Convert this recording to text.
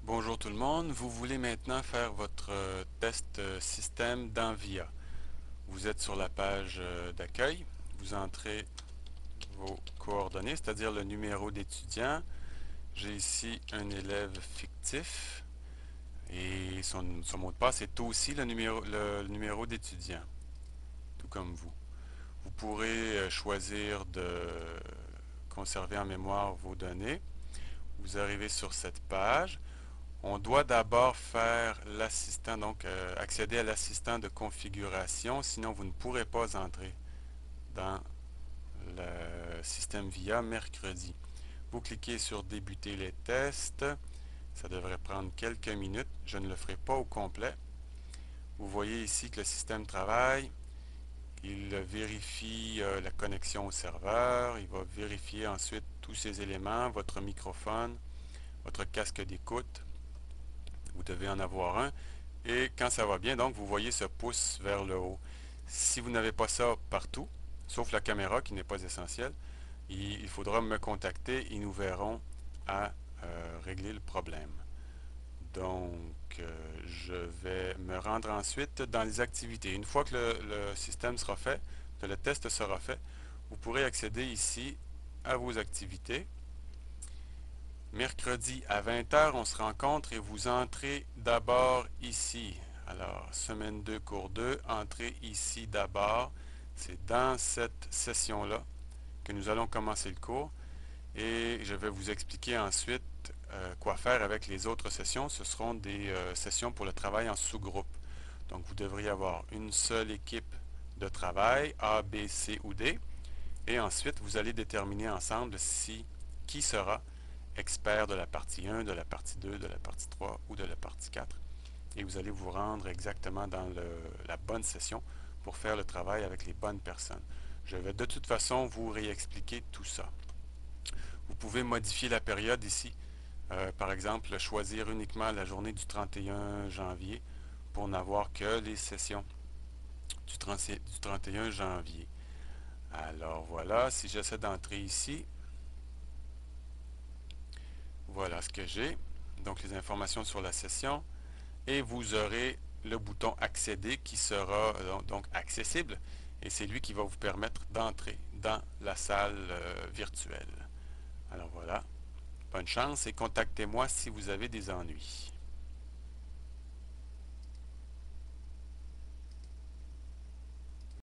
Bonjour tout le monde, vous voulez maintenant faire votre test système dans VIA. Vous êtes sur la page d'accueil, vous entrez vos coordonnées, c'est-à-dire le numéro d'étudiant. J'ai ici un élève fictif et son mot de passe est aussi le numéro d'étudiant, tout comme vous. Vous pourrez choisir de conserver en mémoire vos données. Vous arrivez sur cette page. On doit d'abord faire l'assistant, donc accéder à l'assistant de configuration, sinon vous ne pourrez pas entrer dans le système VIA mercredi. Vous cliquez sur débuter les tests. Ça devrait prendre quelques minutes. Je ne le ferai pas au complet. Vous voyez ici que le système travaille. Il vérifie la connexion au serveur. Il va vérifier ensuite tous ces éléments, votre microphone, votre casque d'écoute. Vous devez en avoir un. Et quand ça va bien, donc, vous voyez ce pouce vers le haut. Si vous n'avez pas ça partout, sauf la caméra qui n'est pas essentielle, il faudra me contacter et nous verrons à régler le problème. Donc, je vais me rendre ensuite dans les activités. Une fois que le système sera fait, que le test sera fait, vous pourrez accéder ici à vos activités. Mercredi à 20 heures, on se rencontre et vous entrez d'abord ici. Alors, semaine 2, cours 2, entrez ici d'abord. C'est dans cette session-là que nous allons commencer le cours et je vais vous expliquer ensuite quoi faire avec les autres sessions. Ce seront des sessions pour le travail en sous-groupe. Donc, vous devriez avoir une seule équipe de travail, A, B, C ou D, et ensuite, vous allez déterminer ensemble qui sera expert de la partie 1, de la partie 2, de la partie 3 ou de la partie 4. Et vous allez vous rendre exactement dans la bonne session pour faire le travail avec les bonnes personnes. Je vais de toute façon vous réexpliquer tout ça. Vous pouvez modifier la période ici. Par exemple, choisir uniquement la journée du 31 janvier pour n'avoir que les sessions du 31 janvier. Alors voilà, si j'essaie d'entrer ici, voilà ce que j'ai. Donc les informations sur la session. Et vous aurez le bouton accéder qui sera donc accessible. Et c'est lui qui va vous permettre d'entrer dans la salle virtuelle. Alors voilà. Bonne chance et contactez-moi si vous avez des ennuis.